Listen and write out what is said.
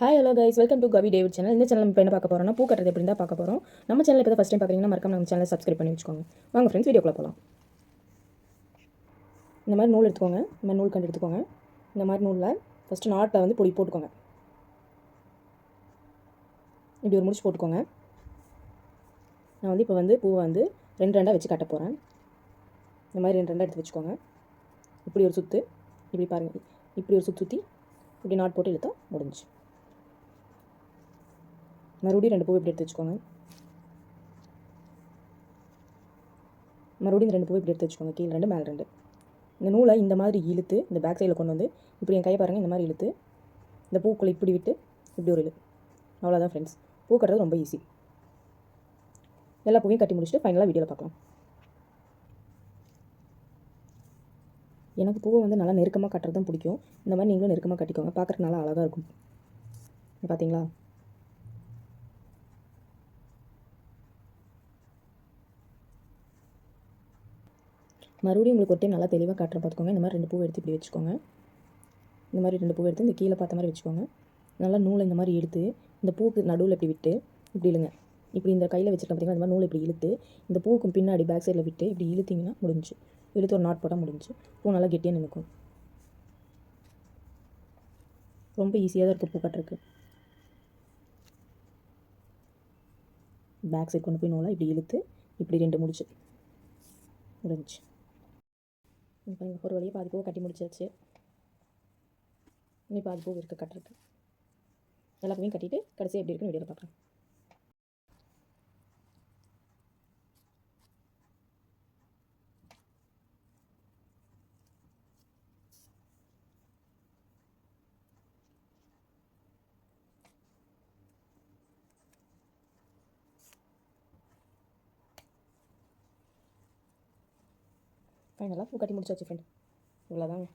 Hi hello guys, welcome to Kavi David channel. இந்த channel இப்போ என்ன பார்க்க போகிறோம்னா, பூ கட்டுறது எப்படி தான் பார்க்க போகிறோம். நம்ம சேனல் இப்போ ஃபஸ்ட் டைம் பார்க்குறீங்கன்னா மறக்காம நம்ம சேனலை சப்ஸ்கிரைப் பண்ணி வச்சுக்கோங்க. வாங்க ஃப்ரெண்ட்ஸ், வீடியோக்குள்ள போகலாம். இந்த மாதிரி நூல் எடுத்துக்கோங்க. இந்த மாதிரி நூல் கண்டு எடுத்துக்கோங்க. இந்த மாதிரி நூலில் ஃபஸ்ட்டு நாட்டில் வந்து பொடி போட்டுக்கோங்க. இப்படி ஒரு முடிச்சு போட்டுக்கோங்க. நான் வந்து இப்போ வந்து பூவை வந்து ரெண்டு ரெண்டாக வச்சு கட்ட போகிறேன். இந்த மாதிரி ரெண்டு ரெண்டாக எடுத்து வச்சுக்கோங்க. இப்படி ஒரு சுற்று, இப்படி பாருங்கள், இப்படி ஒரு சுற்றி இப்படி நாட் போட்டு இழுத்தா முடிஞ்சு. மறுபடியும் ரெண்டு பூ இப்படி எடுத்து வச்சுக்கோங்க. மறுபடியும் ரெண்டு பூ இப்படி எடுத்து வச்சுக்கோங்க. கீழே ரெண்டு, மேலே ரெண்டு. இந்த நூலை இந்த மாதிரி இழுத்து இந்த பேக் சைடில் கொண்டு வந்து இப்படி என் கையை பாருங்கள், இந்த மாதிரி இழுத்து இந்த பூக்குள்ளே இப்படி விட்டு இப்படி ஒரு இழு. அவ்வளோதான் ஃப்ரெண்ட்ஸ். பூ கட்டுறது ரொம்ப ஈஸி. எல்லா பூவையும் கட்டி முடிச்சுட்டு ஃபைனலாக வீடியோவில் பார்க்கலாம். எனக்கு பூவை வந்து நல்லா நெருக்கமாக கட்டுறது தான் பிடிக்கும். இந்த மாதிரி நீங்களும் நெருக்கமாக கட்டிக்கோங்க. பார்க்குறதுக்கு நல்லா அழகாக இருக்கும். பார்த்தீங்களா? மறுபடியும் உங்களுக்கு ஒரு டைம் நல்லா தெளிவாக காட்டுற பார்த்துக்கோங்க. இந்த மாதிரி ரெண்டு பூ எடுத்து இப்படி வச்சுக்கோங்க. இந்த மாதிரி ரெண்டு பூ எடுத்து இந்த கீழே பார்த்த மாதிரி வச்சுக்கோங்க. நல்லா நூலை இந்த மாதிரி எடுத்து இந்த பூக்கு நடுவில் இப்படி விட்டு இப்படி இழுங்க. இப்படி இந்த கையில் வச்சுருக்க பார்த்தீங்கன்னா இந்த மாதிரி நூலை இப்படி இழுத்து இந்த பூக்கும் பின்னாடி பேக் சைடில் விட்டு இப்படி இழுத்திங்கன்னா முடிஞ்சு. இழுத்து ஒரு நாட் போட்டால் முடிஞ்சு. பூ நல்லா கெட்டியாக நினைக்கும். ரொம்ப ஈஸியாக தான் இருக்குது பூ கட்டுறதுக்கு. பேக் சைட் கொண்டு போய் நூலை இப்படி இழுத்து இப்படி ரெண்டு முடிச்சு முடிஞ்சு. ஒரு வழியாக பாதி பூவை கட்டி முடிச்சாச்சு. இனி பாதி பூ இருக்குது கட்டுறதுக்கு. எல்லா பூவையும் கட்டிட்டு கடைசி எப்படி இருக்குன்னு வீடியோவில் பார்க்கலாம். ஃபைனலாக பூ கட்டி முடிச்சாச்சு ஃப்ரெண்ட். இவ்வளோதாங்க.